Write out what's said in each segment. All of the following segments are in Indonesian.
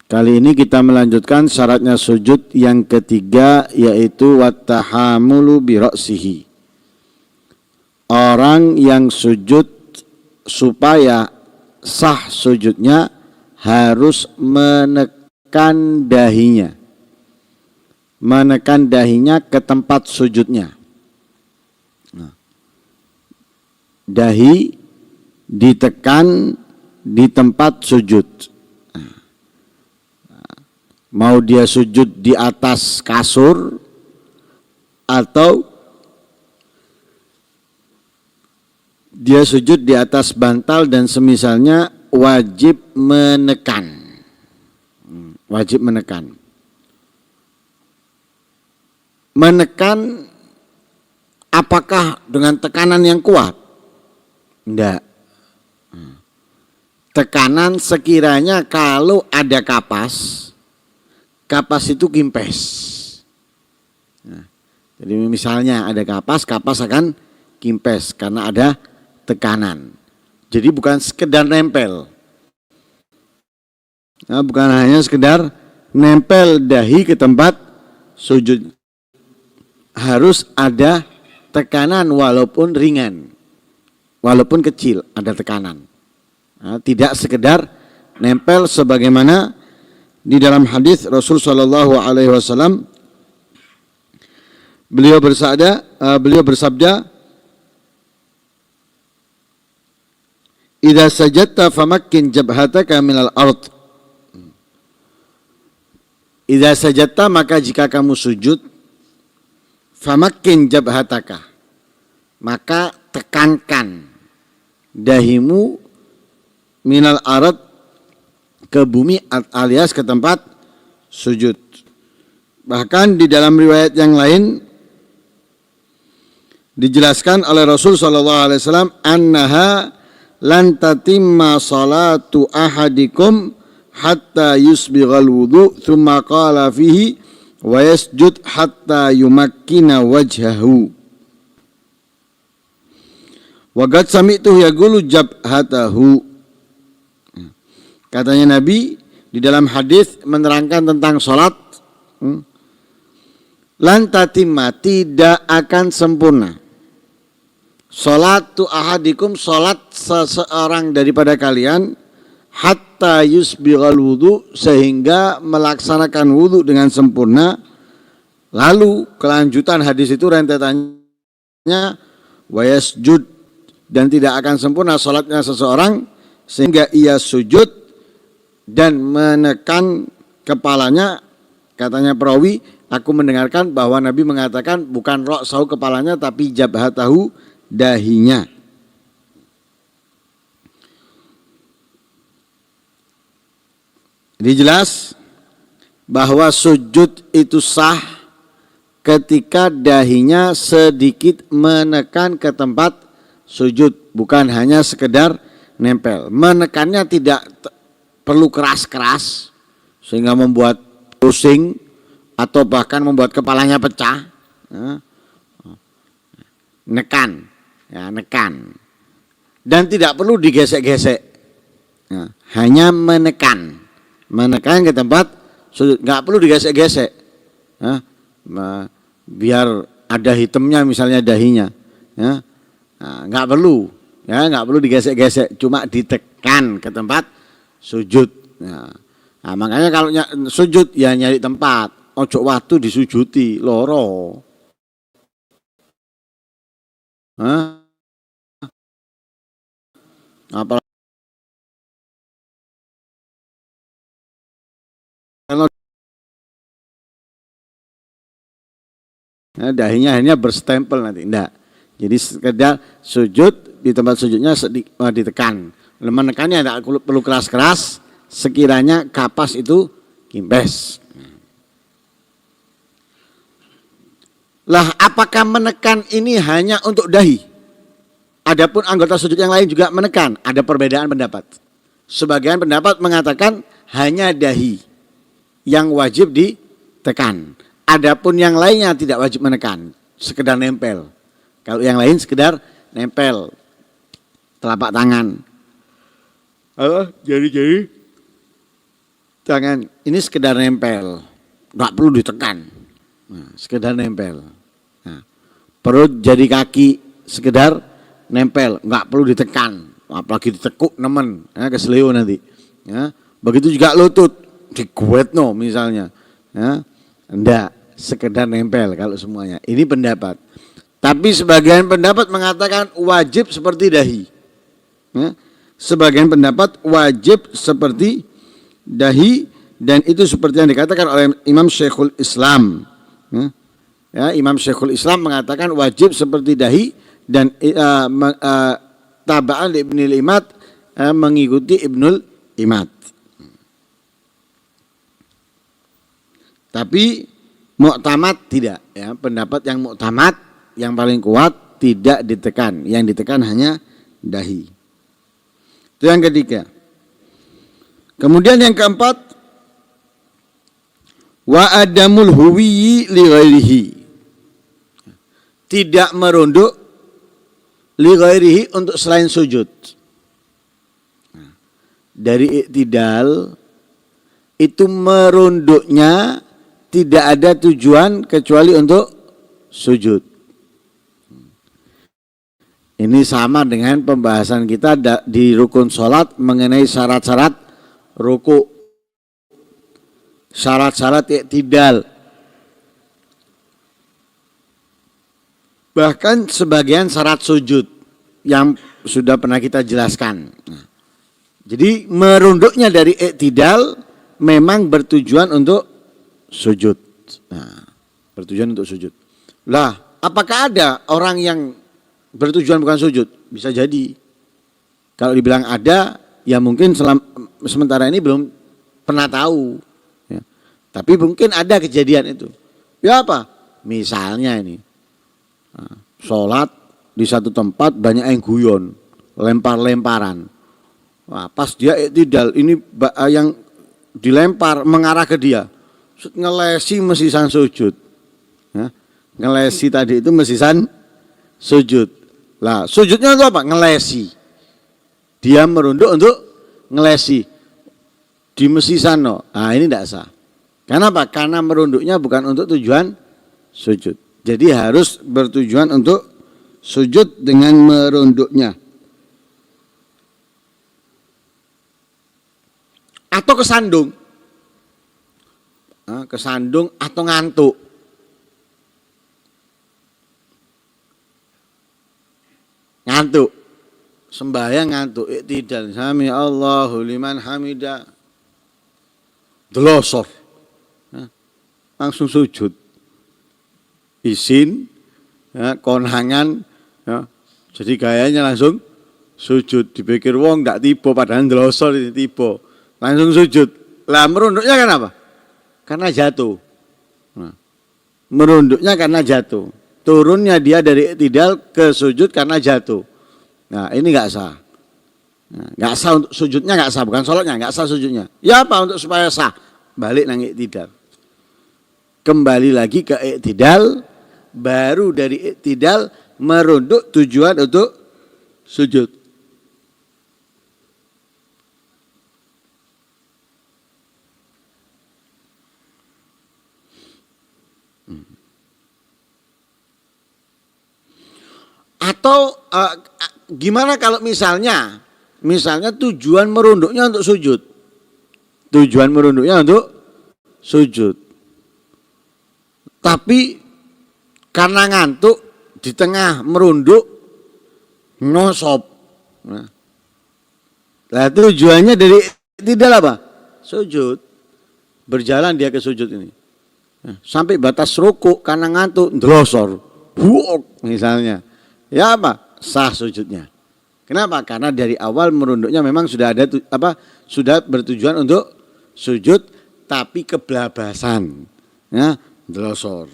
Kali ini kita melanjutkan syaratnya sujud yang ketiga, yaitu wattahamulu bi ra'sihi. Orang yang sujud supaya sah sujudnya harus menekan dahinya. Menekan dahinya ke tempat sujudnya. Nah, dahi ditekan di tempat sujud. Mau dia sujud di atas kasur atau dia sujud di atas bantal dan semisalnya, wajib menekan. Wajib menekan. Menekan apakah dengan tekanan yang kuat? Enggak. Tekanan sekiranya kalau ada kapas itu gimpes. Nah, jadi misalnya ada kapas akan gimpes karena ada tekanan. Jadi bukan sekedar nempel. Nah, bukan hanya sekedar nempel dahi ke tempat sujud. Harus ada tekanan walaupun ringan. Walaupun kecil ada tekanan. Nah, tidak sekedar nempel sebagaimana di dalam hadis Rasul Shallallahu Alaihi Wasallam, beliau bersabda, "Idza sajadta famakkin jabhataka minal ard." Idza sajadta, maka jika kamu sujud, famakkin jabhataka, maka tekankan dahimu minal ard, ke bumi alias ke tempat sujud. Bahkan di dalam riwayat yang lain dijelaskan oleh Rasul sallallahu alaihi wasallam, annaha lan tatimma salatu ahadikum hatta yusbighal wudu, thumma qala fihi wa yasjud hatta yumakkina wajhahu. Wa qad sami'tu yaqulu jabhatahu. Katanya Nabi di dalam hadis menerangkan tentang sholat, lan tatimma, tidak akan sempurna. Sholatu ahadikum, sholat seseorang daripada kalian, hatta yusbighal wudu, sehingga melaksanakan wudu dengan sempurna. Lalu kelanjutan hadis itu rentetannya, wa yasjud, dan tidak akan sempurna sholatnya seseorang sehingga ia sujud dan menekan kepalanya. Katanya perawi, aku mendengarkan bahwa Nabi mengatakan bukan ra'sahu kepalanya, tapi jabhatahu dahinya. Jadi jelas bahwa sujud itu sah ketika dahinya sedikit menekan ke tempat sujud, bukan hanya sekedar nempel. Menekannya tidak perlu keras-keras sehingga membuat pusing atau bahkan membuat kepalanya pecah. Nekan, ya, nekan. Dan tidak perlu digesek-gesek. Ya, hanya menekan ke tempat sujud, nggak perlu digesek-gesek. Ya, biar ada hitamnya misalnya dahinya. Ya, nggak perlu, ya, nggak perlu digesek-gesek, cuma ditekan ke tempat sujud. Nah, makanya kalau sujud ya nyari tempat, ojo waktu disujuti loro. Apalagi kalau dahinya akhirnya berstempel nanti, enggak. Jadi sekedar sujud, di tempat sujudnya ditekan. Menekannya tidak perlu keras-keras, sekiranya kapas itu gimpes. Lah, apakah menekan ini hanya untuk dahi? Adapun anggota sujud yang lain juga menekan. Ada perbedaan pendapat. Sebagian pendapat mengatakan hanya dahi yang wajib ditekan. Adapun yang lainnya tidak wajib menekan, sekedar nempel. Kalau yang lain sekedar nempel telapak tangan. Jari-jari Tangan ini sekedar nempel, nggak perlu ditekan. Nah, sekedar nempel. Nah, perut jadi kaki sekedar nempel, nggak perlu ditekan. Apalagi ditekuk nemen, ya, keselio nanti. Ya, begitu juga lutut, diguetno misalnya. Ya, enggak, sekedar nempel kalau semuanya. Ini pendapat. Tapi sebagian pendapat mengatakan wajib seperti dahi. Ya, sebagian pendapat wajib seperti dahi dan itu seperti yang dikatakan oleh Imam Syekhul Islam. Ya, Imam Syekhul Islam mengatakan wajib seperti dahi dan taba'an Ibnul Imad mengikuti Ibnul Imad. Tapi muktamad tidak, ya, pendapat yang muktamad yang paling kuat tidak ditekan, yang ditekan hanya dahi. Itu yang ketiga. Kemudian yang keempat, wa adamul huwiyyi li ghairihi. Tidak merunduk li ghairihi untuk selain sujud. Dari iktidal itu merunduknya tidak ada tujuan kecuali untuk sujud. Ini sama dengan pembahasan kita di rukun sholat mengenai syarat-syarat ruku, syarat-syarat iktidal. Bahkan sebagian syarat sujud yang sudah pernah kita jelaskan. Jadi merunduknya dari iktidal memang bertujuan untuk sujud. Nah, bertujuan untuk sujud. Lah, apakah ada orang yang bertujuan bukan sujud? Bisa jadi. Kalau dibilang ada, ya mungkin sementara ini belum pernah tahu. Ya. Tapi mungkin ada kejadian itu. Ya apa? Misalnya ini, sholat di satu tempat banyak yang guyon, lempar-lemparan. Nah, pas dia iktidal, ini yang dilempar mengarah ke dia, ngelesi mesisan sujud. Ya. Ngelesi tadi itu mesisan sujud. Lah, sujudnya itu apa? Ngelesi. Dia merunduk untuk ngelesi. Di mesisan. No. Nah, ini tidak sah. Kenapa? Karena merunduknya bukan untuk tujuan sujud. Jadi harus bertujuan untuk sujud dengan merunduknya. Atau kesandung. Nah, kesandung atau ngantuk. Ngantuk, sembahyang ngantuk, iktidal, sami Allahu liman hamidah, delosor, langsung sujud, isin, ya, konangan, ya, jadi gayanya langsung sujud, dipikir wong nggak tiba, padahal delosor ini tiba, langsung sujud. Lah merunduknya kenapa? Karena jatuh. Nah, merunduknya karena jatuh. Turunnya dia dari iktidal ke sujud karena jatuh. Nah, ini nggak sah. Nah, nggak sah untuk sujudnya, nggak sah, bukan sholatnya, nggak sah sujudnya. Ya apa untuk supaya sah? Balik nang iktidal. Kembali lagi ke iktidal, baru dari iktidal merunduk tujuan untuk sujud. Atau gimana kalau misalnya tujuan merunduknya untuk sujud. Tujuan merunduknya untuk sujud. Tapi karena ngantuk di tengah merunduk nosop. Nah, tujuannya dari tidak apa? Sujud. Berjalan dia ke sujud ini. Sampai batas rukuk karena ngantuk ndrosor. Buok misalnya. Ya apa? Sah sujudnya. Kenapa? Karena dari awal merunduknya memang sudah ada sudah bertujuan untuk sujud tapi keblabasan. Ya, delosor.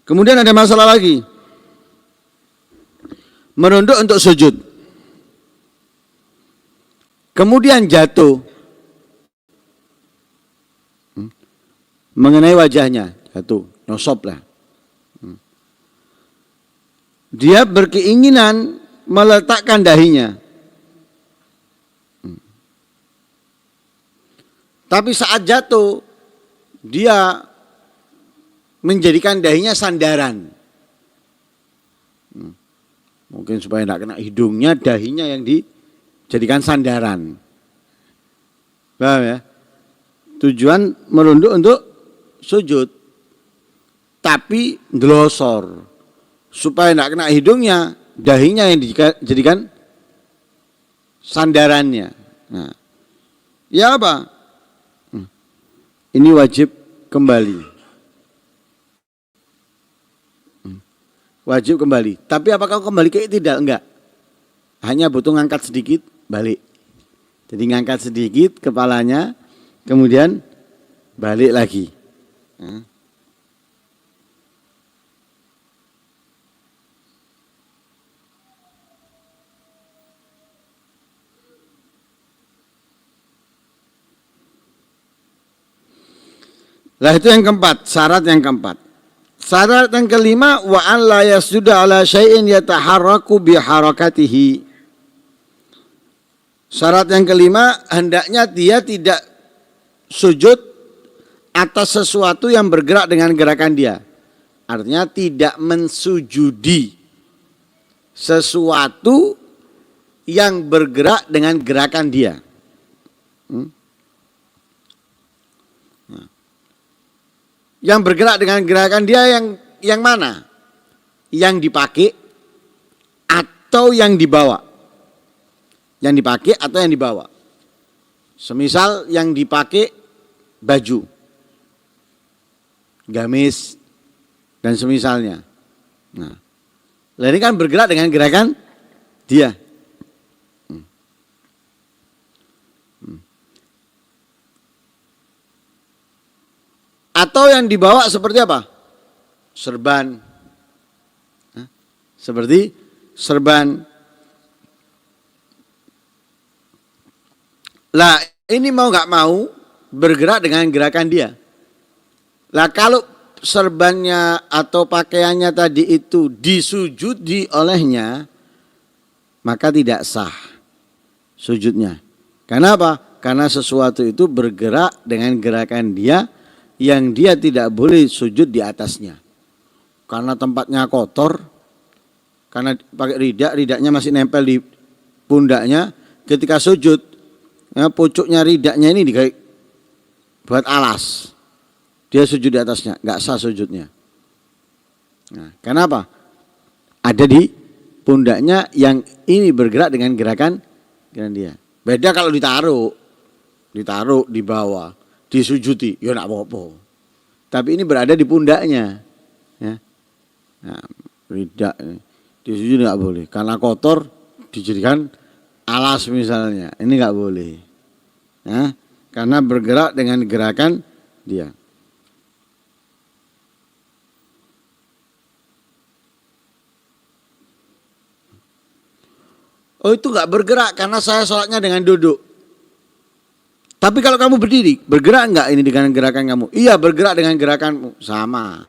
Kemudian ada masalah lagi. Merunduk untuk sujud. Kemudian jatuh. mengenai wajahnya, jatuh, nyosop lah. Dia berkeinginan meletakkan dahinya. Tapi saat jatuh, dia menjadikan dahinya sandaran. Mungkin supaya tidak kena hidungnya, dahinya yang dijadikan sandaran. Paham ya? Tujuan merunduk untuk sujud. Tapi ngelosor. Supaya tidak kena hidungnya, dahinya yang dijadikan sandarannya. Nah, ya apa? Ini wajib kembali. Wajib kembali. Tapi apakah kembali ke tidak? Enggak. Hanya butuh ngangkat sedikit, balik. Jadi ngangkat sedikit kepalanya, kemudian balik lagi. Lah itu yang keempat, syarat yang keempat. Syarat yang kelima, wa an la yasjuda ala syai'in yataharraku biharakatihi. Syarat yang kelima, hendaknya dia tidak sujud atas sesuatu yang bergerak dengan gerakan dia. Artinya tidak mensujudi sesuatu yang bergerak dengan gerakan dia. Yang bergerak dengan gerakan dia yang mana? Yang dipakai atau yang dibawa? Yang dipakai atau yang dibawa? Semisal yang dipakai baju, gamis, dan semisalnya. Nah, ini kan bergerak dengan gerakan dia. Atau yang dibawa seperti apa? Serban. Seperti serban. Lah ini mau gak mau bergerak dengan gerakan dia. Lah kalau serbannya atau pakaiannya tadi itu disujudi olehnya, maka tidak sah sujudnya. Karena apa? Karena sesuatu itu bergerak dengan gerakan dia, yang dia tidak boleh sujud di atasnya. Karena tempatnya kotor, karena pakai ridaknya masih nempel di pundaknya, ketika sujud, ya, pucuknya ridaknya ini buat alas. Dia sujud di atasnya, nggak sah sujudnya. Nah, kenapa? Ada di pundaknya yang ini bergerak dengan gerakan dia. Beda kalau ditaruh di bawah, disujudi, ya enggak apa-apa. Tapi ini berada di pundaknya. Ya. Nah, ridak disujudi enggak boleh. Karena kotor dijadikan alas misalnya. Ini enggak boleh. Ya. Karena bergerak dengan gerakan dia. Oh itu enggak bergerak karena saya sholatnya dengan duduk. Tapi kalau kamu berdiri, bergerak enggak ini dengan gerakan kamu? Iya, bergerak dengan gerakanmu. Sama.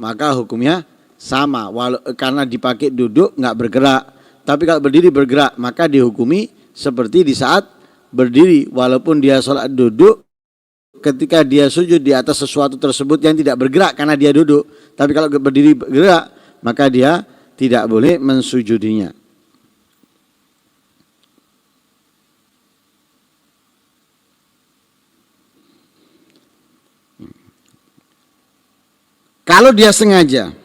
Maka hukumnya sama. Karena dipakai duduk enggak bergerak. Tapi kalau berdiri bergerak, maka dihukumi seperti di saat berdiri. Walaupun dia sholat duduk, ketika dia sujud di atas sesuatu tersebut yang tidak bergerak karena dia duduk. Tapi kalau berdiri bergerak, maka dia tidak boleh mensujudinya. Kalau dia sengaja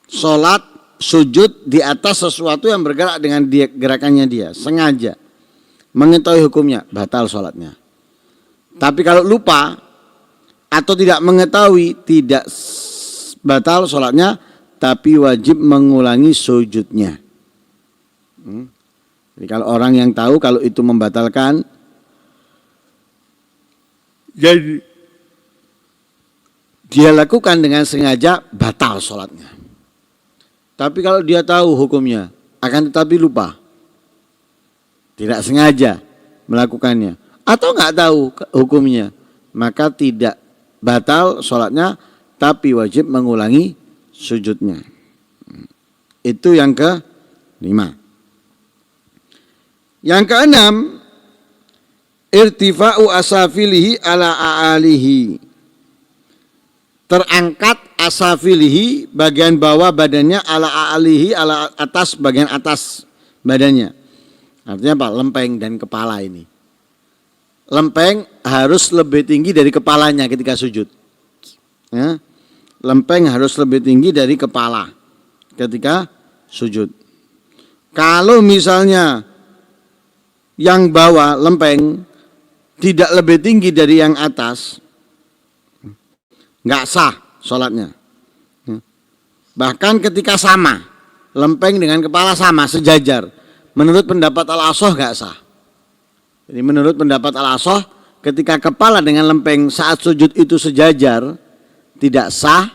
sholat sujud di atas sesuatu yang bergerak dengan gerakannya dia, sengaja mengetahui hukumnya, batal sholatnya. Tapi kalau lupa atau tidak mengetahui, tidak batal sholatnya, tapi wajib mengulangi sujudnya. Jadi kalau orang yang tahu kalau itu membatalkan, jadi dia lakukan dengan sengaja, batal sholatnya. Tapi kalau dia tahu hukumnya, akan tetapi lupa, tidak sengaja melakukannya, atau nggak tahu hukumnya, maka tidak batal sholatnya, tapi wajib mengulangi sujudnya. Itu yang ke-5. Yang ke-6, irtifa'u asafilihi ala a'alihi. Terangkat asafilihi, bagian bawah badannya, ala a'alihi, ala atas, bagian atas badannya. Artinya apa? Lempeng dan kepala ini. Lempeng harus lebih tinggi dari kepalanya ketika sujud. Ya. Lempeng harus lebih tinggi dari kepala ketika sujud. Kalau misalnya yang bawah lempeng tidak lebih tinggi dari yang atas, nggak sah sholatnya. Bahkan ketika sama, lempeng dengan kepala sama, sejajar, menurut pendapat Al-Ashah nggak sah. Jadi menurut pendapat Al-Ashah, ketika kepala dengan lempeng saat sujud itu sejajar, tidak sah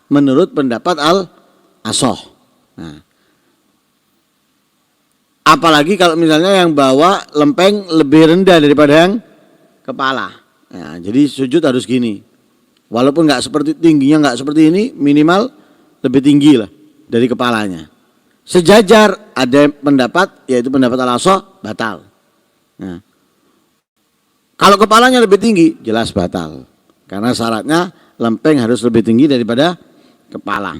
menurut pendapat Al-Ashah. Nah, apalagi kalau misalnya yang bawa lempeng lebih rendah daripada yang kepala. Nah, jadi sujud harus gini. Walaupun nggak seperti tingginya nggak seperti ini, minimal lebih tinggi lah dari kepalanya. Sejajar, ada pendapat yaitu pendapat Al-Ashah, batal. Nah, kalau kepalanya lebih tinggi, jelas batal. Karena syaratnya lempeng harus lebih tinggi daripada kepala.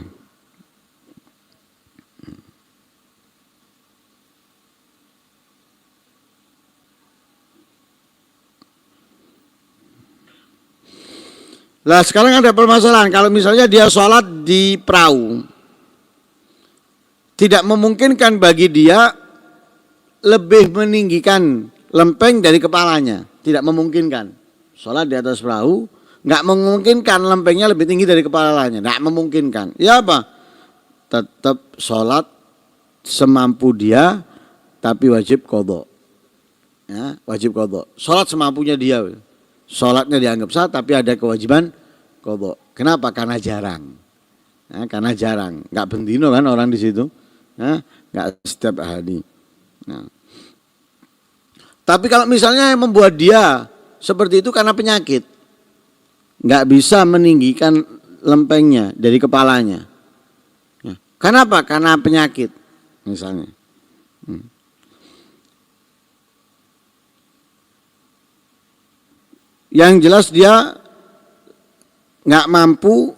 Nah sekarang ada permasalahan, kalau misalnya dia sholat di perahu, tidak memungkinkan bagi dia lebih meninggikan lempeng dari kepalanya, tidak memungkinkan. Sholat di atas perahu, nggak memungkinkan lempengnya lebih tinggi dari kepalanya, nggak memungkinkan. Ya apa? Tetap sholat semampu dia, tapi wajib qadha. Ya, wajib qadha. Sholat semampunya dia. Sholatnya dianggap sah, tapi ada kewajiban qadha. Kenapa? Karena jarang. Ya, karena jarang. Nggak bendino kan orang di situ. Ya, nggak setiap hari. Nah. Tapi kalau misalnya yang membuat dia seperti itu karena penyakit, nggak bisa meninggikan lempengnya dari kepalanya. Ya. Kenapa? Karena penyakit, misalnya. Yang jelas dia nggak mampu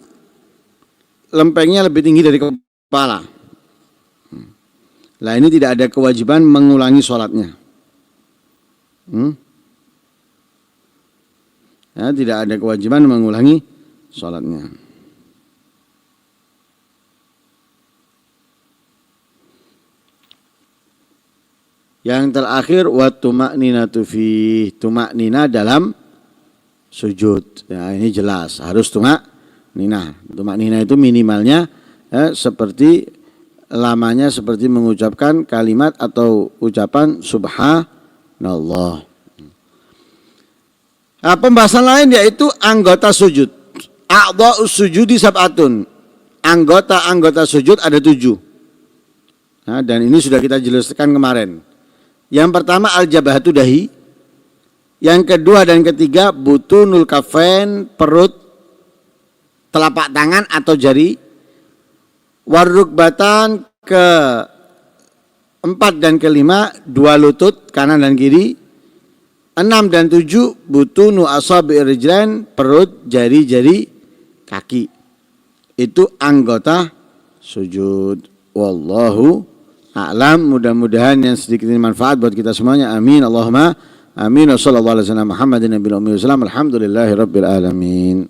lempengnya lebih tinggi dari kepala. Nah ini tidak ada kewajiban mengulangi sholatnya. Ya, tidak ada kewajiban mengulangi sholatnya. Yang terakhir wa tuma'ninatu fi, tuma'nina dalam sujud. Ya, ini jelas harus tuma'ninah. Tuma'ninah itu minimalnya seperti lamanya seperti mengucapkan kalimat atau ucapan subhanallah. Nah, pembahasan lain yaitu anggota sujud. A'dha'us sujudi sab'atun. Anggota-anggota sujud ada 7. Nah, dan ini sudah kita jelaskan kemarin. Yang pertama al-jabhatu dahi. Yang kedua dan ketiga butunul kafain, perut, telapak tangan atau jari. Warrukbatan, ke-4 dan ke-5 dua lutut kanan dan kiri. 6 dan 7 butunu asabi'ir rijlain, perut, jari-jari kaki. Itu anggota sujud. Wallahu a'lam. Mudah-mudahan yang sedikit ini manfaat buat kita semuanya. Amin. Allahumma amin. Wassallallahu alaihi wasallam Muhammadin nabiyil ummi wasallam. Alhamdulillahirabbil alamin.